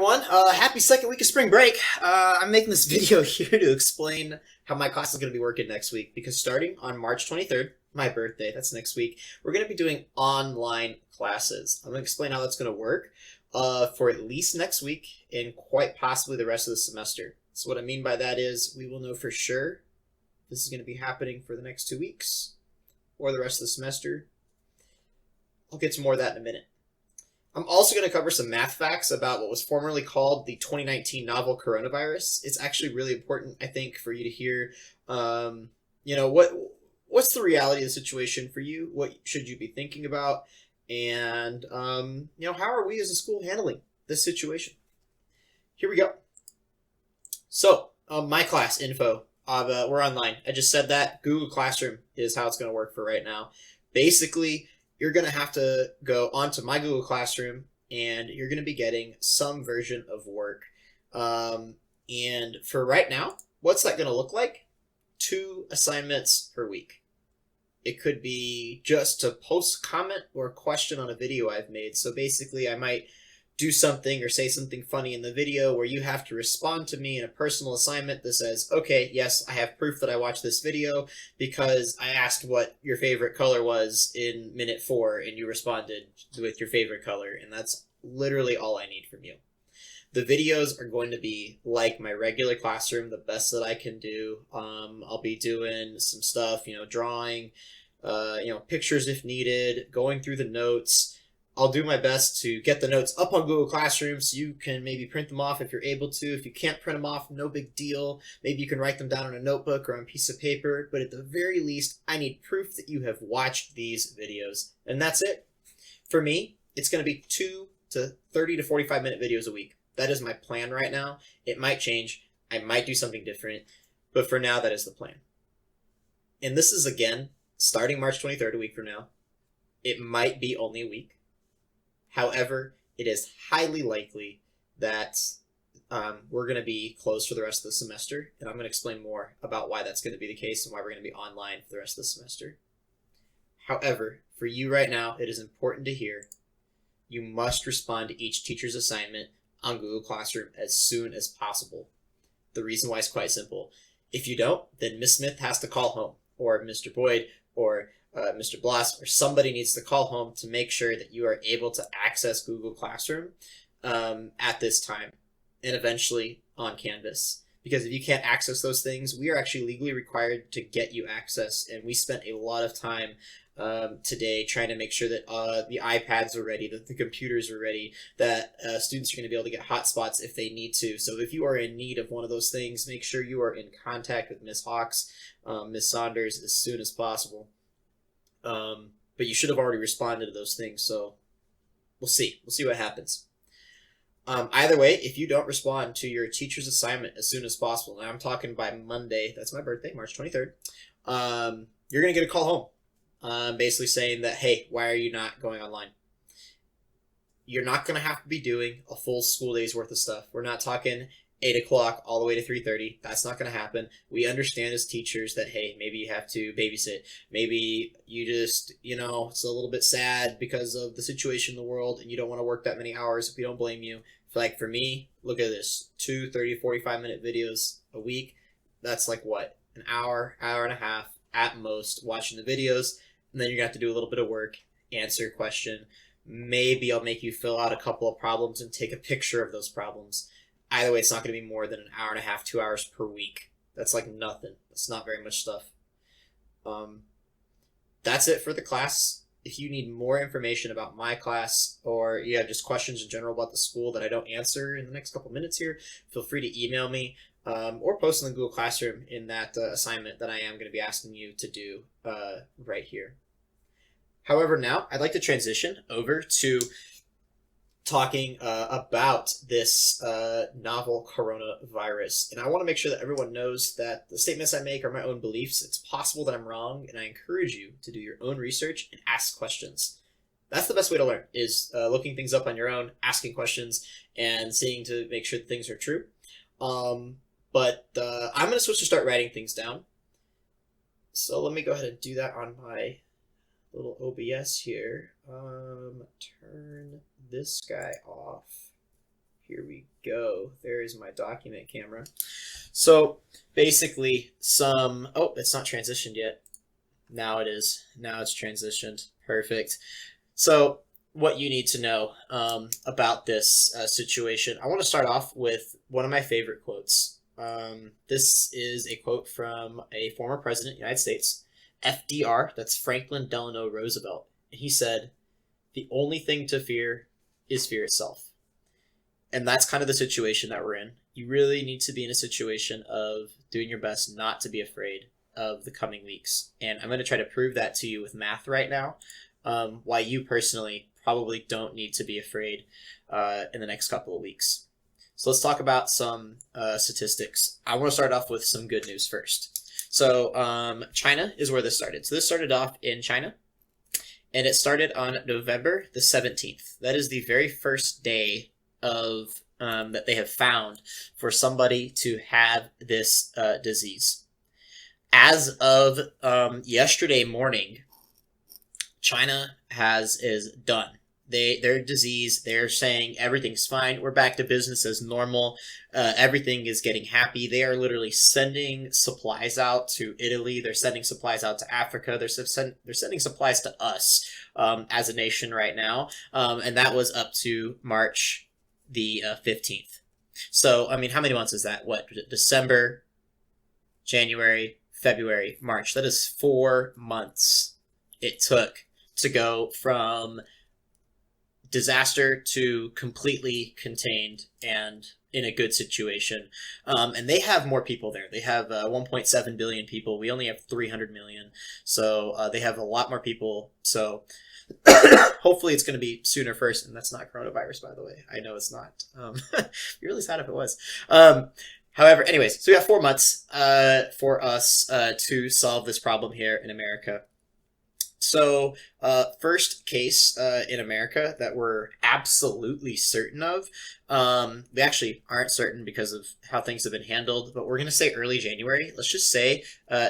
everyone. Happy second week of spring break. I'm making this video here to explain how my class is going to be working next week, because starting on March 23rd, my birthday, that's next week, we're going to be doing online classes. I'm going to explain how that's going to work for at least next week and quite possibly the rest of the semester. So what I mean by that is we will know for sure this is going to be happening for the next 2 weeks or the rest of the semester. I'll get to more of that in a minute. I'm also going to cover some math facts about what was formerly called the 2019 novel coronavirus. It's actually really important, I think, for you to hear, what's the reality of the situation for you? What should you be thinking about? And, how are we as a school handling this situation? Here we go. So, my class info, we're online. I just said that. Google Classroom is how it's going to work for right now. Basically, you're going to have to go onto my Google Classroom and you're going to be getting some version of work. And for right now, what's that going to look like? 2 assignments per week. It could be just to post comment or question on a video I've made. So basically, I might do something or say something funny in the video where you have to respond to me in a personal assignment that says, okay, yes, I have proof that I watched this video because I asked what your favorite color was in minute 4 and you responded with your favorite color. And that's literally all I need from you. The videos are going to be like my regular classroom, the best that I can do. I'll be doing some stuff, drawing, pictures if needed, going through the notes. I'll do my best to get the notes up on Google Classroom so you can maybe print them off if you're able to. If you can't print them off, no big deal. Maybe you can write them down on a notebook or on a piece of paper. But at the very least, I need proof that you have watched these videos. And that's it. For me, it's going to be 2 to 30 to 45-minute videos a week. That is my plan right now. It might change. I might do something different. But for now, that is the plan. And this is, again, starting March 23rd, a week from now. It might be only a week. However, it is highly likely that we're going to be closed for the rest of the semester, and I'm going to explain more about why that's going to be the case and why we're going to be online for the rest of the semester. However, for you right now, it is important to hear you must respond to each teacher's assignment on Google Classroom as soon as possible. The reason why is quite simple. If you don't, then Miss Smith has to call home, or Mr. Boyd, or Mr. Bloss, or somebody needs to call home to make sure that you are able to access Google Classroom at this time and eventually on Canvas. Because if you can't access those things, we are actually legally required to get you access. And we spent a lot of time today trying to make sure that the iPads are ready, that the computers are ready, that students are going to be able to get hotspots if they need to. So if you are in need of one of those things, make sure you are in contact with Ms. Hawks, Ms. Saunders as soon as possible. But you should have already responded to those things, so we'll see. We'll see what happens. Either way, if you don't respond to your teacher's assignment as soon as possible, and I'm talking by Monday, that's my birthday, March 23rd, you're going to get a call home, basically saying that, hey, why are you not going online? You're not going to have to be doing a full school day's worth of stuff. We're not talking 8 o'clock all the way to 3:30. That's not going to happen. We understand as teachers that, hey, maybe you have to babysit. Maybe you just, it's a little bit sad because of the situation in the world and you don't want to work that many hours. We don't blame you. Like for me, look at this, 2 30 to 45-minute videos a week. That's like what? An hour, hour and a half at most watching the videos. And then you're going to have to do a little bit of work, answer a question. Maybe I'll make you fill out a couple of problems and take a picture of those problems. Either way, it's not going to be more than an hour and a half, 2 hours per week. That's like nothing. That's not very much stuff. That's it for the class. If you need more information about my class or you have just questions in general about the school that I don't answer in the next couple minutes here, feel free to email me or post in the Google Classroom in that assignment that I am going to be asking you to do right here. However, now I'd like to transition over to talking about this novel coronavirus. And I want to make sure that everyone knows that the statements I make are my own beliefs. It's possible that I'm wrong, and I encourage you to do your own research and ask questions. That's the best way to learn, is looking things up on your own, asking questions, and seeing to make sure that things are true. But I'm going to switch to start writing things down. So let me go ahead and do that on my little OBS here. Turn this guy off. Here we go. There's my document camera. So basically oh, it's not transitioned yet. Now it is. Now it's transitioned. Perfect. So what you need to know about this situation. I want to start off with one of my favorite quotes. This is a quote from a former president of the United States, FDR, that's Franklin Delano Roosevelt. And he said, "The only thing to fear is fear itself." And that's kind of the situation that we're in. You really need to be in a situation of doing your best not to be afraid of the coming weeks. And I'm going to try to prove that to you with math right now, why you personally probably don't need to be afraid in the next couple of weeks. So let's talk about some statistics. I want to start off with some good news first. So China is where this started. So this started off in China, and it started on November the 17th. That is the very first day of that they have found for somebody to have this disease. As of yesterday morning, China is done. Their disease, they're saying everything's fine. We're back to business as normal. Everything is getting happy. They are literally sending supplies out to Italy. They're sending supplies out to Africa. They're sending supplies to us as a nation right now. And that was up to March the 15th. So, I mean, how many months is that? What? December, January, February, March. That is 4 months it took to go from disaster to completely contained and in a good situation. And they have more people there. They have 1.7 billion people. We only have 300 million. So they have a lot more people. So hopefully it's going to be sooner first. And that's not coronavirus, by the way. I know it's not. Be really sad if it was. However, anyways, so we have 4 months for us to solve this problem here in America. So, first case in America that we're absolutely certain of, we actually aren't certain because of how things have been handled, but we're going to say early January. Let's just say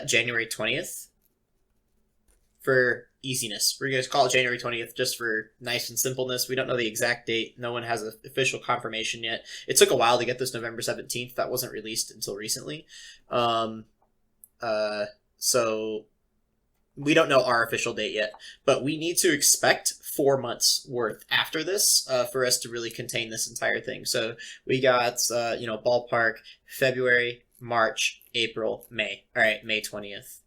January 20th for easiness. We're going to call it January 20th just for nice and simpleness. We don't know the exact date. No one has an official confirmation yet. It took a while to get this November 17th. That wasn't released until recently. So we don't know our official date yet, but we need to expect 4 months worth after this for us to really contain this entire thing. So we got, ballpark February, March, April, May. All right, May 20th.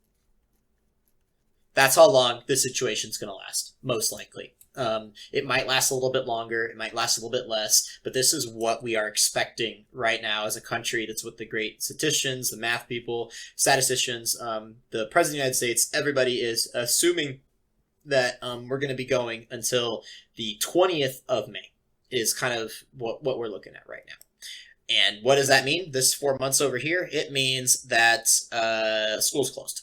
That's how long this situation's going to last, most likely. It might last a little bit longer. It might last a little bit less, but this is what we are expecting right now as a country that's with the great statisticians, the math people, statisticians, the President of the United States. Everybody is assuming that we're going to be going until the 20th of May is kind of what we're looking at right now. And what does that mean? This 4 months over here, it means that school's closed.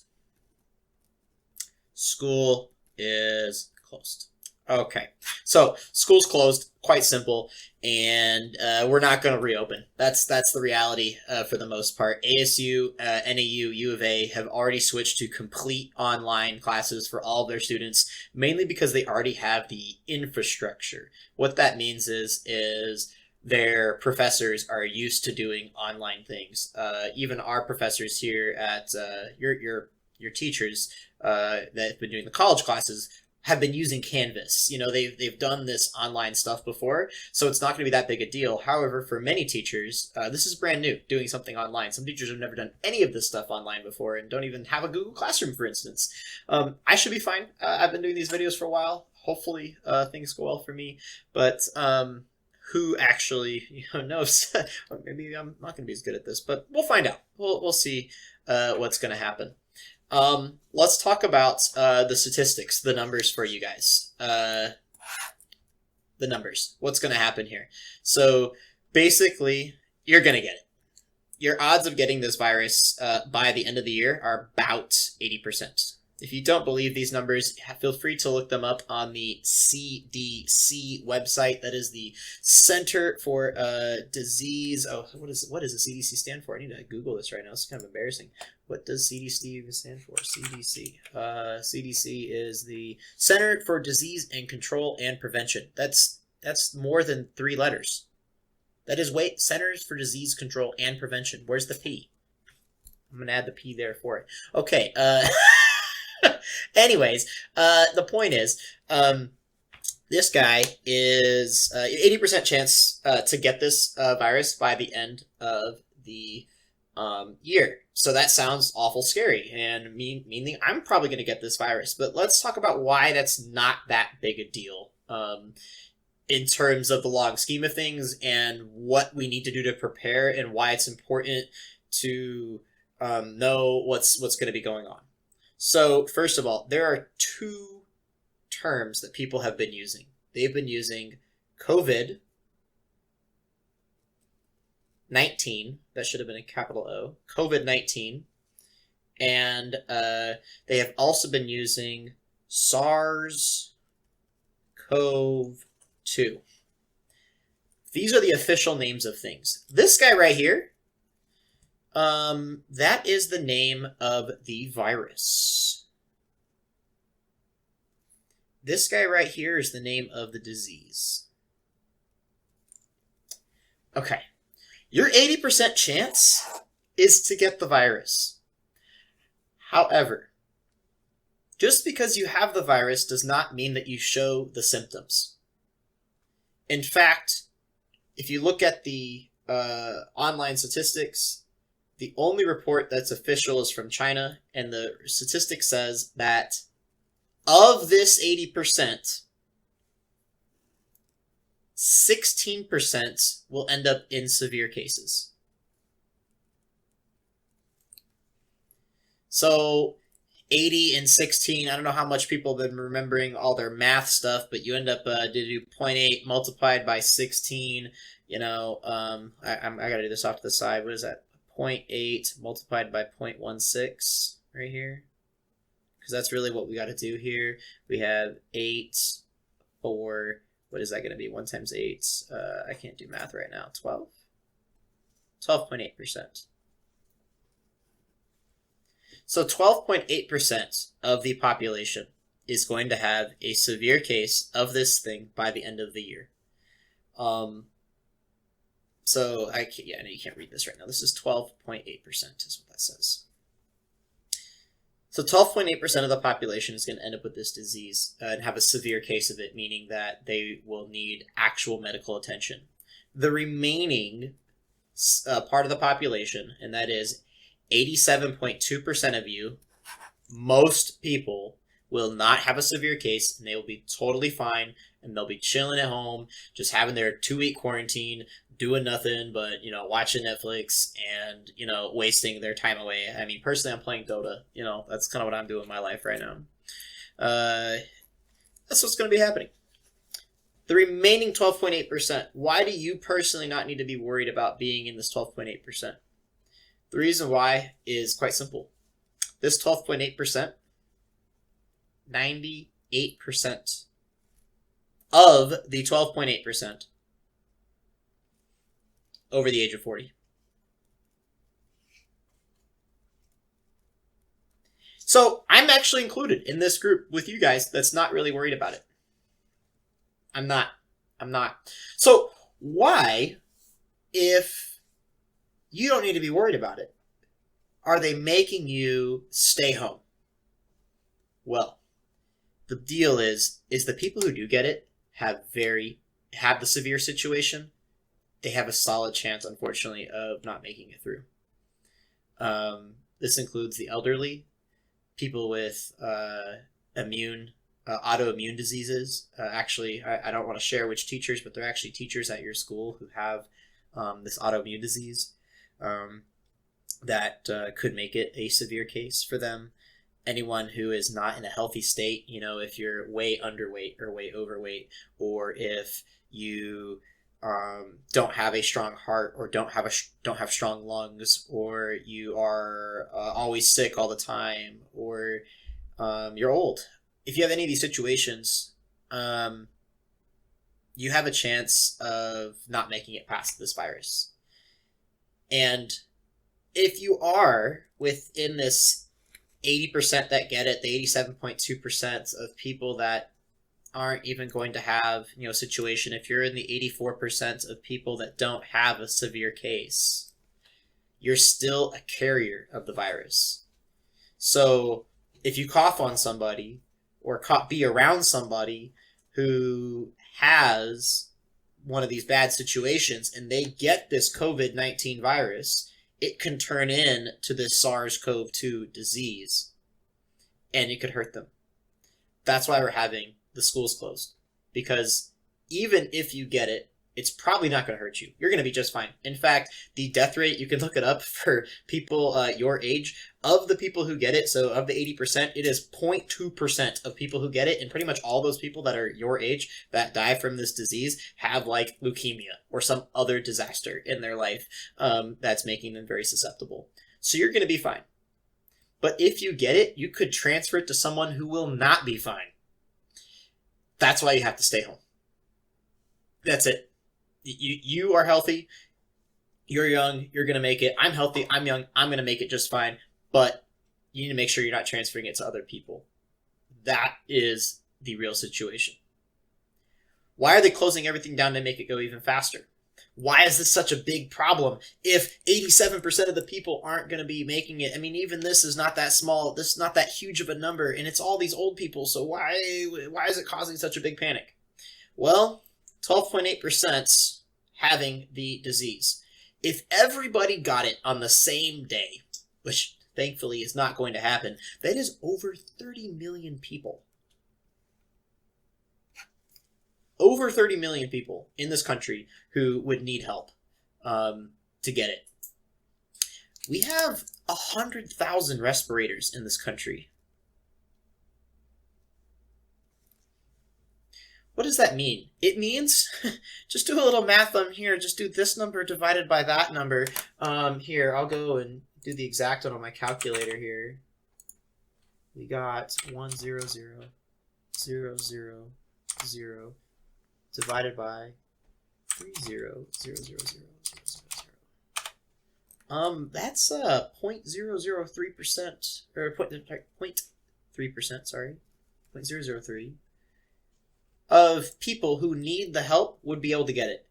School is closed. Okay, so school's closed, quite simple, and we're not going to reopen. That's the reality for the most part. ASU, NAU, U of A have already switched to complete online classes for all of their students, mainly because they already have the infrastructure. What that means is their professors are used to doing online things. Even our professors here at your teachers that have been doing the college classes have been using Canvas. They've done this online stuff before, so it's not going to be that big a deal. However, for many teachers, this is brand new, doing something online. Some teachers have never done any of this stuff online before and don't even have a Google Classroom, for instance. I should be fine. I've been doing these videos for a while. Hopefully, things go well for me, but who actually knows? Maybe I'm not going to be as good at this, but we'll find out. We'll see what's going to happen. Let's talk about the statistics, the numbers for you guys. The numbers. What's going to happen here? So basically, you're going to get it. Your odds of getting this virus by the end of the year are about 80%. If you don't believe these numbers, feel free to look them up on the CDC website. That is the Center for Disease. Oh, what does the CDC stand for? I need to Google this right now. It's kind of embarrassing. What does CDC even stand for? CDC. CDC is the Center for Disease and Control and Prevention. That's more than 3 letters. That is Centers for Disease Control and Prevention. Where's the P? I'm going to add the P there for it. Okay. Anyways, the point is, this guy is 80% chance to get this virus by the end of the year. So that sounds awful scary, and meaning I'm probably going to get this virus. But let's talk about why that's not that big a deal in terms of the long scheme of things, and what we need to do to prepare, and why it's important to know what's going to be going on. So first of all, there are two terms that people have been using. They've been using COVID-19, that should have been a capital O, COVID-19, and they have also been using SARS-CoV-2. These are the official names of things. This guy right here, that is the name of the virus. This guy right here is the name of the disease. Okay. Your 80% chance is to get the virus. However, just because you have the virus does not mean that you show the symptoms. In fact, if you look at the online statistics, the only report that's official is from China, and the statistic says that of this 80%, 16% will end up in severe cases. So 80 and 16, I don't know how much people have been remembering all their math stuff, but you end up to do 0.8 multiplied by 16, you know, I got to do this off to the side. What is that? 0.8 multiplied by 0.16 right here. Because that's really what we got to do here. We have 8, 4, what is that going to be? 1 times 8. I can't do math right now. 12? 12.8%. So 12.8% of the population is going to have a severe case of this thing by the end of the year. So I know you can't read this right now. This is 12.8% is what that says. So 12.8% of the population is going to end up with this disease and have a severe case of it, meaning that they will need actual medical attention. The remaining part of the population, and that is 87.2% of you, most people will not have a severe case, and they will be totally fine, and they'll be chilling at home, just having their 2-week quarantine, doing nothing but, you know, watching Netflix and, you know, wasting their time away. I mean, personally, I'm playing Dota. You know, that's kind of what I'm doing in my life right now. That's what's going to be happening. The remaining 12.8%, why do you personally not need to be worried about being in this 12.8%? The reason why is quite simple. This 12.8%, 98% of the 12.8% over the age of 40. So I'm actually included in this group with you guys that's not really worried about it. I'm not. So why, if you don't need to be worried about it, are they making you stay home? Well, the deal is the people who do get it have the severe situation. They have a solid chance, unfortunately, of not making it through. This includes the elderly, people with autoimmune diseases. Actually, I don't want to share which teachers, but they're actually teachers at your school who have this autoimmune disease that could make it a severe case for them. Anyone who is not in a healthy state, you know, if you're way underweight or way overweight, or if you don't have a strong heart, or don't have strong lungs, or you are always sick all the time, or you're old. If you have any of these situations, you have a chance of not making it past this virus. And if you are within this 80% that get it, the 87.2% of people that aren't even going to have, a situation. If you're in the 84% of people that don't have a severe case, you're still a carrier of the virus. So if you cough on somebody or be around somebody who has one of these bad situations and they get this COVID-19 virus, it can turn into this SARS-CoV-2 disease and it could hurt them. That's why we're having the schools closed. Because even if you get it, it's probably not going to hurt you. You're going to be just fine. In fact, the death rate, you can look it up for people your age. Of the people who get it, so of the 80%, it is 0.2% of people who get it. And pretty much all those people that are your age that die from this disease have like leukemia or some other disaster in their life that's making them very susceptible. So you're going to be fine. But if you get it, you could transfer it to someone who will not be fine. That's why you have to stay home. That's it. You are healthy. You're young. You're going to make it. I'm healthy. I'm young. I'm going to make it just fine. But you need to make sure you're not transferring it to other people. That is the real situation. Why are they closing everything down to make it go even faster? Why is this such a big problem if 87% of the people aren't going to be making it? I mean, even this is not that small. This is not that huge of a number, and it's all these old people. So why is it causing such a big panic? Well, 12.8% having the disease. If everybody got it on the same day, which thankfully is not going to happen, that is over 30 million people. Over 30 million people in this country who would need help to get it. We have 100,000 respirators in this country. What does that mean? It means, just do a little math on here, just do this number divided by that number. Here, I'll go and do the exact one on my calculator here. We got 100,000 divided by 30,000,000. That's 0.003%, or 0.3%, sorry, 0.003 of people who need the help would be able to get it.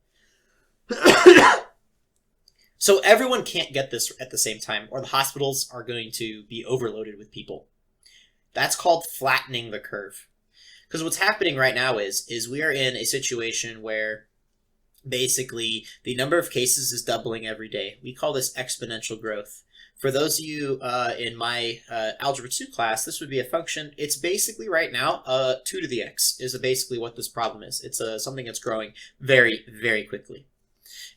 So everyone can't get this at the same time, or the hospitals are going to be overloaded with people. That's called flattening the curve. Because what's happening right now is we are in a situation where basically the number of cases is doubling every day. We call this exponential growth. For those of you in my Algebra 2 class, this would be a function. It's basically right now 2 to the x is basically what this problem is. It's something that's growing very, very quickly.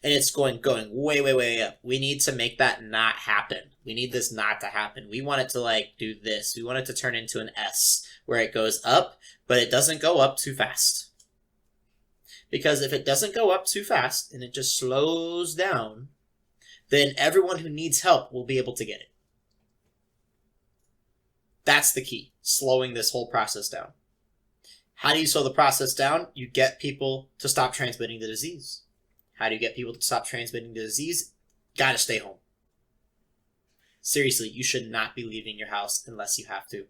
And it's going way, way, way up. We need to make that not happen. We need this not to happen. We want it to like do this. We want it to turn into an S where it goes up, but it doesn't go up too fast. Because if it doesn't go up too fast and it just slows down, then everyone who needs help will be able to get it. That's the key, slowing this whole process down. How do you slow the process down? You get people to stop transmitting the disease. How do you get people to stop transmitting the disease? Gotta stay home. Seriously, you should not be leaving your house unless you have to.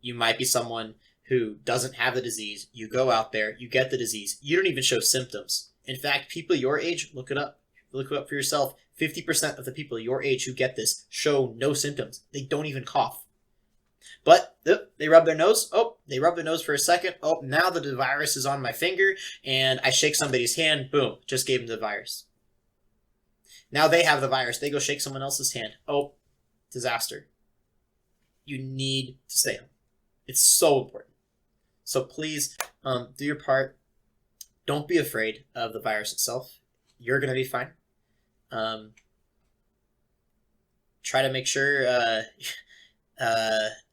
You might be someone who doesn't have the disease. You go out there, you get the disease. You don't even show symptoms. In fact, people your age, look it up. Look it up for yourself. 50% of the people your age who get this show no symptoms. They don't even cough. But they rub their nose. Oh, they rub their nose for a second. Oh, now the virus is on my finger, and I shake somebody's hand. Boom, just gave them the virus. Now they have the virus. They go shake someone else's hand. Oh, disaster. You need to stay home. It's so important. So please do your part. Don't be afraid of the virus itself. You're going to be fine. Try to make sure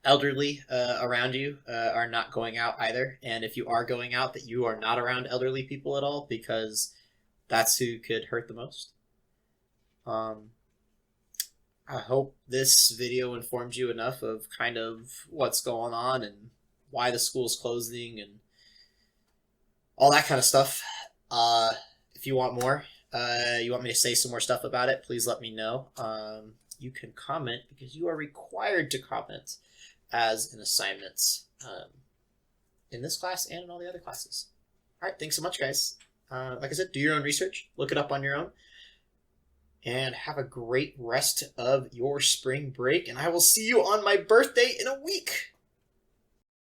elderly around you are not going out either. And if you are going out, that you are not around elderly people at all, because that's who could hurt the most. I hope this video informed you enough of kind of what's going on and why the school's closing and all that kind of stuff. If you want more, you want me to say some more stuff about it, please let me know. You can comment, because you are required to comment as an assignment. in this class and in all the other classes. All right, thanks so much, guys. Like I said, do your own research, look it up on your own, and have a great rest of your spring break. And I will see you on my birthday in a week.